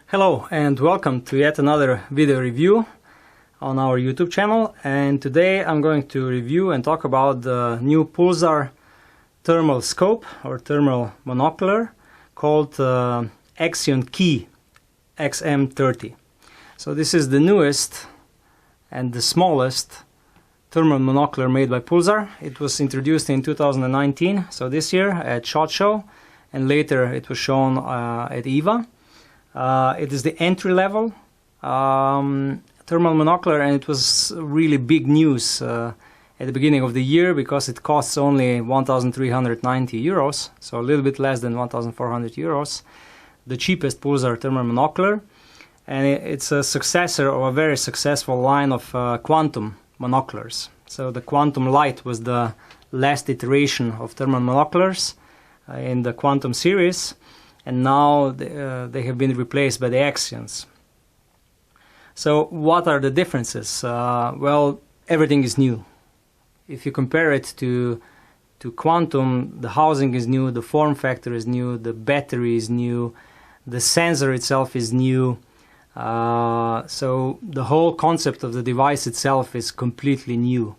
Hello and welcome to yet another video review on our YouTube channel, and today I'm going to review and talk about the new Pulsar thermal scope or thermal monocular called Axion KEY XM30. So this is the newest and the smallest thermal monocular made by Pulsar. It was introduced in 2019, so this year at SHOT Show, and later it was shown at EVA. It is the entry-level thermal monocular, and it was really big news at the beginning of the year because it costs only 1,390 euros, so a little bit less than 1,400 euros, the cheapest Pulsar thermal monocular, and it's a successor of a very successful line of quantum monoculars. So the Quantum Light was the last iteration of thermal monoculars in the Quantum series, and now they have been replaced by the Axions. So what are the differences? Well, everything is new. If you compare it to Quantum, the housing is new, the form factor is new, the battery is new, the sensor itself is new. So the whole concept of the device itself is completely new.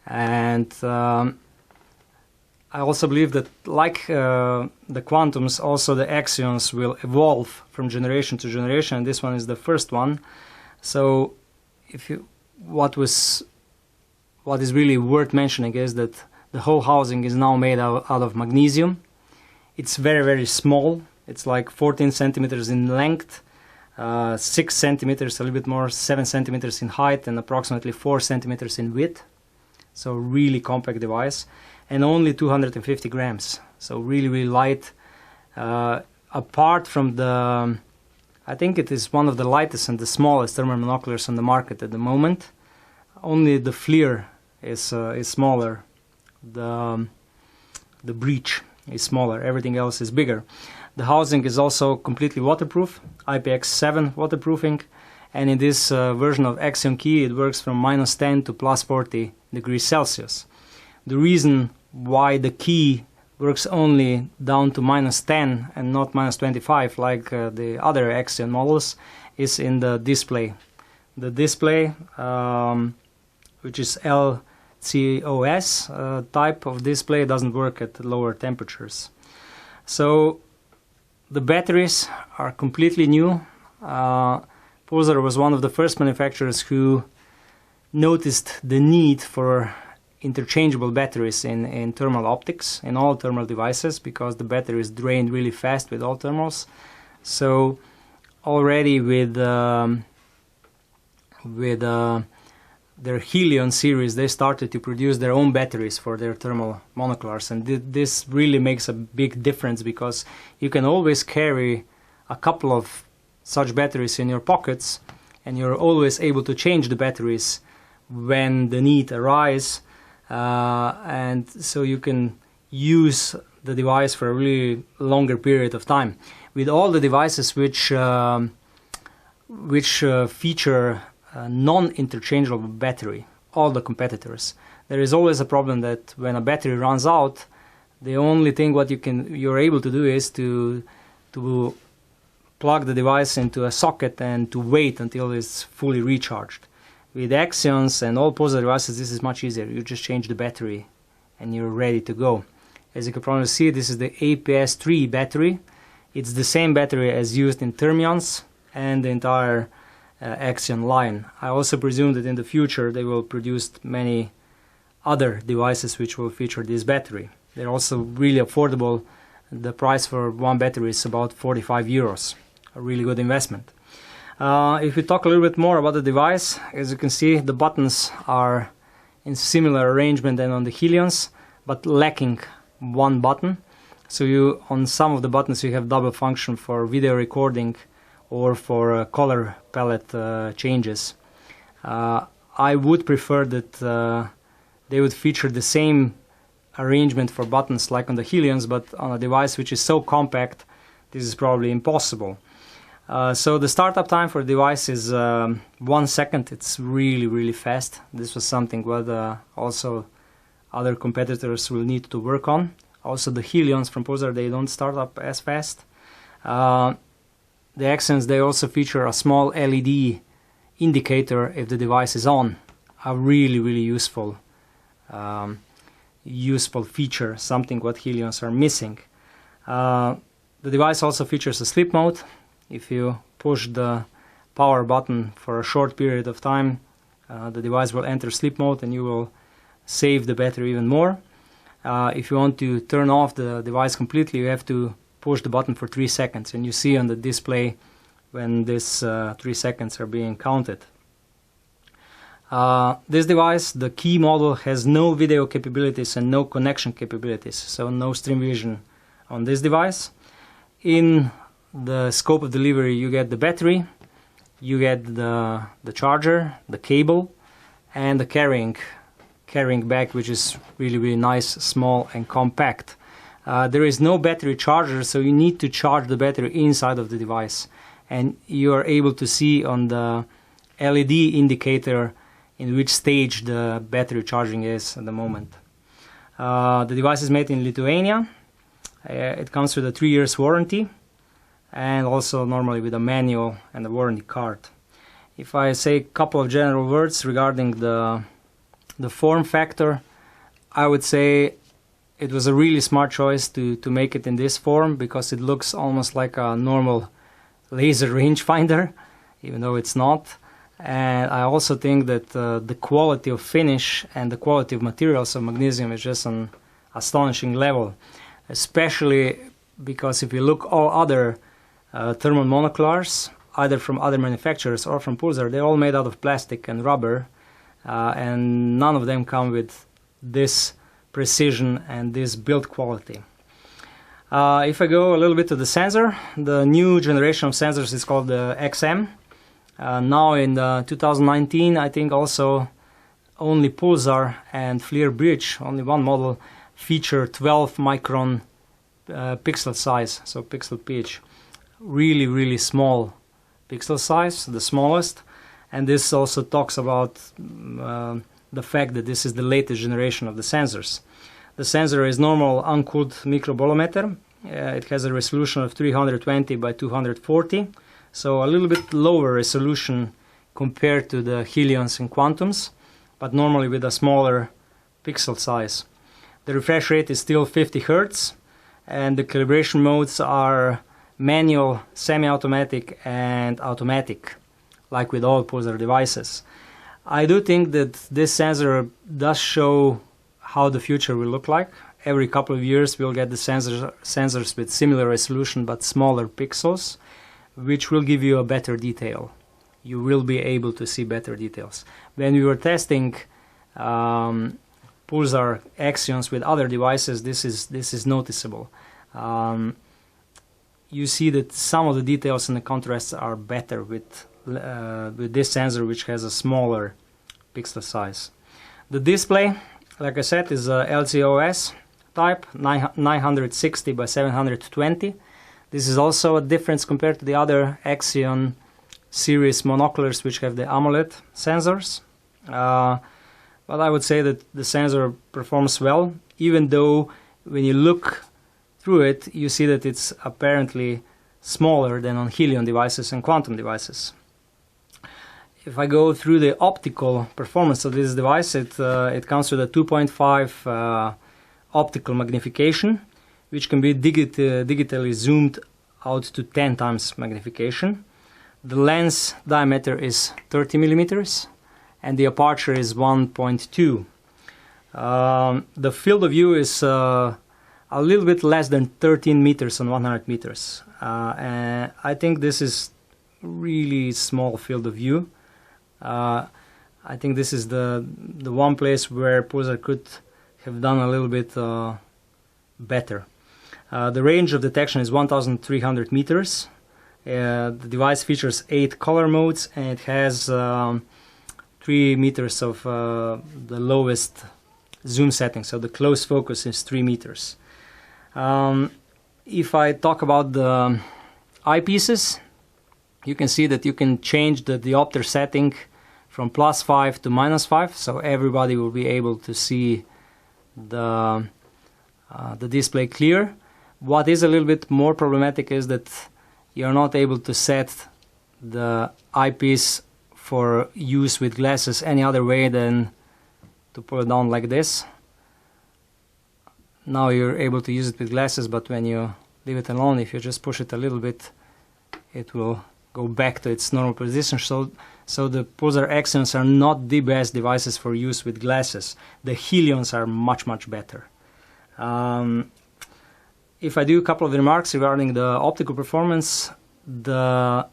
And I also believe that, like the Quantums, also the Axions will evolve from generation to generation, and this one is the first one. So what is really worth mentioning is that the whole housing is now made out of magnesium. It's very, very small. It's like 14 centimeters in length, 6 centimeters, a little bit more, 7 centimeters in height, and approximately 4 centimeters in width. So really compact device, and only 250 grams. So really, really light. Apart from the, I think it is one of the lightest and the smallest thermal monoculars on the market at the moment. Only the FLIR is smaller. The breech is smaller. Everything else is bigger. The housing is also completely waterproof, IPX7 waterproofing, and in this version of Axion Key it works from -10 to +40 degrees Celsius. The reason why the key works only down to -10 and not -25 like the other Axion models is in the display. The display, which is LCOS type of display, doesn't work at lower temperatures. So the batteries are completely new. Pulsar was one of the first manufacturers who noticed the need for interchangeable batteries in thermal optics, in all thermal devices, because the battery is drained really fast with all thermals. So already with their Helion series, they started to produce their own batteries for their thermal monoculars, and this really makes a big difference because you can always carry a couple of such batteries in your pockets, and you're always able to change the batteries when the need arises, and so you can use the device for a really longer period of time. With all the devices which feature a non-interchangeable battery, all the competitors, there is always a problem that when a battery runs out, the only thing what you're able to do is to plug the device into a socket and to wait until it's fully recharged. With Axions and all Pulsar devices, this is much easier. You just change the battery and you're ready to go. As you can probably see, this is the APS3 battery. It's the same battery as used in Thermions and the entire Axion line. I also presume that in the future they will produce many other devices which will feature this battery. They're also really affordable. The price for one battery is about 45 euros. A really good investment. If we talk a little bit more about the device, as you can see, the buttons are in similar arrangement than on the Helions, but lacking one button. So on some of the buttons you have double function for video recording or for color palette changes. I would prefer that they would feature the same arrangement for buttons like on the Helions, but on a device which is so compact, this is probably impossible. So the startup time for the device is 1 second. It's really, really fast. This was something what also other competitors will need to work on. Also the Helions from Pulsar, they don't start up as fast. the Axions, they also feature a small LED indicator if the device is on. A really useful feature, something what Helions are missing. The device also features a sleep mode. If you push the power button for a short period of time, the device will enter sleep mode and you will save the battery even more. If you want to turn off the device completely, you have to push the button for 3 seconds, and you see on the display when this 3 seconds are being counted. This device, the Key model, has no video capabilities and no connection capabilities, so no stream vision on this device. In the scope of delivery, you get the battery, you get the charger, the cable, and the carrying bag, which is really nice, small and compact. There is no battery charger, so you need to charge the battery inside of the device, and you are able to see on the LED indicator in which stage the battery charging is at the moment. The device is made in Lithuania. It comes with a 3 years warranty, and also normally with a manual and a warranty card. If I say a couple of general words regarding the form factor, I would say it was a really smart choice to make it in this form, because it looks almost like a normal laser rangefinder, even though it's not. And I also think that the quality of finish and the quality of materials of magnesium is just an astonishing level, especially because if you look all other thermal monoculars, either from other manufacturers or from Pulsar, they're all made out of plastic and rubber, and none of them come with this precision and this build quality. If I go a little bit to the sensor, the new generation of sensors is called the XM. Now in 2019, I think also only Pulsar and FLIR Bridge, only one model, feature 12 micron pixel size, so pixel pitch. Really small pixel size, the smallest. And this also talks about the fact that this is the latest generation of the sensors. The sensor is normal uncooled microbolometer. It has a resolution of 320 by 240, so a little bit lower resolution compared to the Helions and Quantums, but normally with a smaller pixel size. The refresh rate is still 50 Hz, and the calibration modes are manual, semi-automatic and automatic, like with all Pulsar devices. I do think that this sensor does show how the future will look like. Every couple of years we'll get the sensors with similar resolution but smaller pixels, which will give you a better detail. You will be able to see better details. When we were testing Pulsar Axions with other devices, this is noticeable. You see that some of the details and the contrasts are better with this sensor, which has a smaller pixel size. The display, like I said, is a LCOS type, 960 by 720. This is also a difference compared to the other Axion series monoculars, which have the AMOLED sensors. But I would say that the sensor performs well, even though when you look through it, you see that it's apparently smaller than on Helion devices and Quantum devices. If I go through the optical performance of this device, it comes with a 2.5 optical magnification, which can be digitally zoomed out to 10 times magnification. The lens diameter is 30 millimeters and the aperture is 1.2. The field of view is a little bit less than 13 meters on 100 meters. And I think this is really small field of view. I think this is the one place where Pulsar could have done a little bit better. The range of detection is 1,300 meters. The device features 8 color modes and it has 3 meters of the lowest zoom setting, so the close focus is 3 meters. If I talk about the eyepieces, you can see that you can change the diopter setting from +5 to -5, so everybody will be able to see the display clear. What is a little bit more problematic is that you're not able to set the eyepiece for use with glasses any other way than to pull it down like this. Now you're able to use it with glasses, but when you leave it alone, if you just push it a little bit, it will go back to its normal position. So the Pulsar Axions are not the best devices for use with glasses. The Helions are much better. If I do a couple of remarks regarding the optical performance, the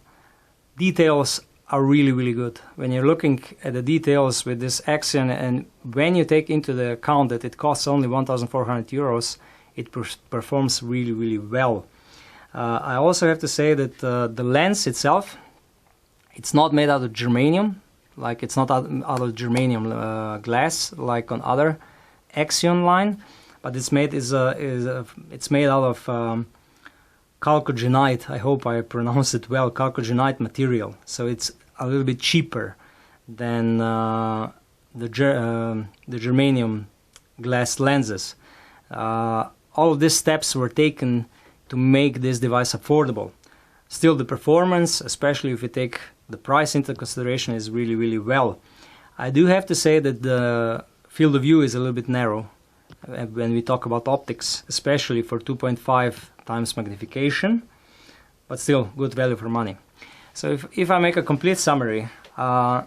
details are really good. When you're looking at the details with this Axion, and when you take into the account that it costs only 1,400 euros, it performs really well. I also have to say that the lens itself, it's not made out of germanium, like it's not out of germanium glass like on other Axion line, but it's made it's made out of chalcogenide. I hope I pronounce it well. Chalcogenide material, so it's a little bit cheaper than the germanium glass lenses. All of these steps were taken to make this device affordable. Still, the performance, especially if you take the price into consideration, is really well. I do have to say that the field of view is a little bit narrow when we talk about optics, especially for 2.5 times magnification, but still good value for money. So if I make a complete summary, I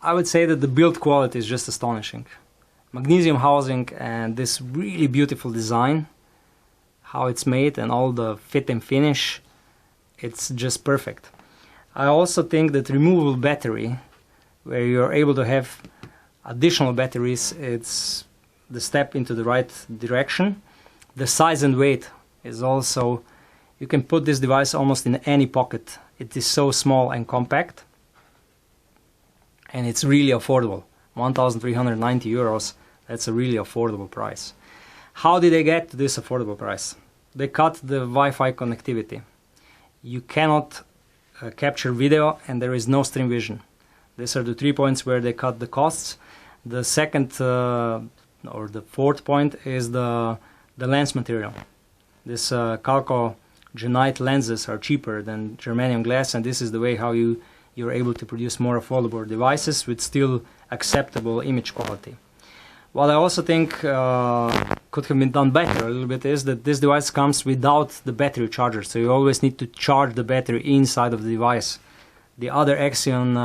would say that the build quality is just astonishing. Magnesium housing and this really beautiful design, how it's made, and all the fit and finish, it's just perfect. I also think that removable battery, where you're able to have additional batteries, it's the step into the right direction. The size and weight is also, you can put this device almost in any pocket. It is so small and compact, and it's really affordable. 1,390 euros, that's a really affordable price. How did they get to this affordable price? They cut the Wi-Fi connectivity. You cannot capture video, and there is no stream vision. These are the 3 points where they cut the costs. The second or the fourth point is the lens material. This chalcogenide lenses are cheaper than germanium glass, and this is the way how you're able to produce more affordable devices with still acceptable image quality. What I also think could have been done better a little bit is that this device comes without the battery charger, so you always need to charge the battery inside of the device. The other Axion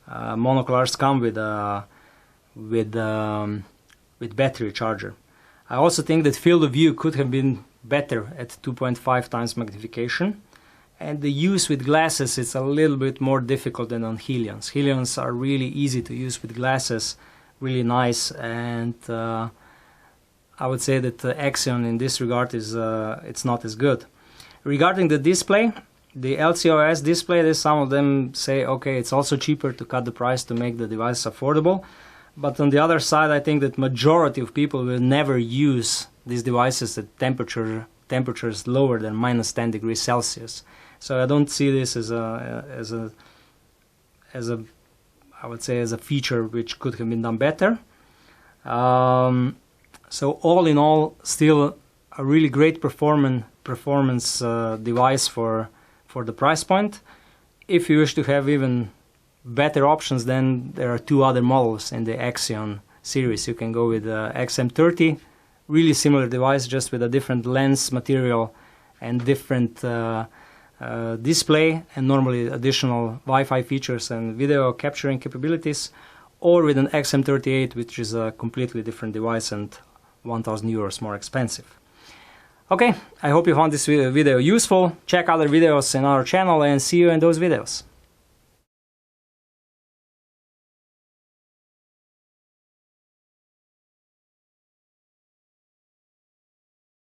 monoculars come with battery charger. I also think that field of view could have been better at 2.5 times magnification, and the use with glasses is a little bit more difficult than on Helions. Helions are really easy to use with glasses, really nice, and I would say that the Axion in this regard is it's not as good. Regarding the display, the LCOS display, some of them say, okay, it's also cheaper to cut the price to make the device affordable. But on the other side, I think that majority of people will never use these devices at temperatures lower than -10 degrees Celsius. So I don't see this as a I would say as a feature which could have been done better. So all in all, still a really great performance device for the price point. If you wish to have even better options, then there are two other models in the Axion series. You can go with the XM30, really similar device, just with a different lens material and different display, and normally additional Wi-Fi features and video capturing capabilities, or with an XM38, which is a completely different device and 1,000 euros more expensive. Okay, I hope you found this video useful. Check other videos in our channel and see you in those videos.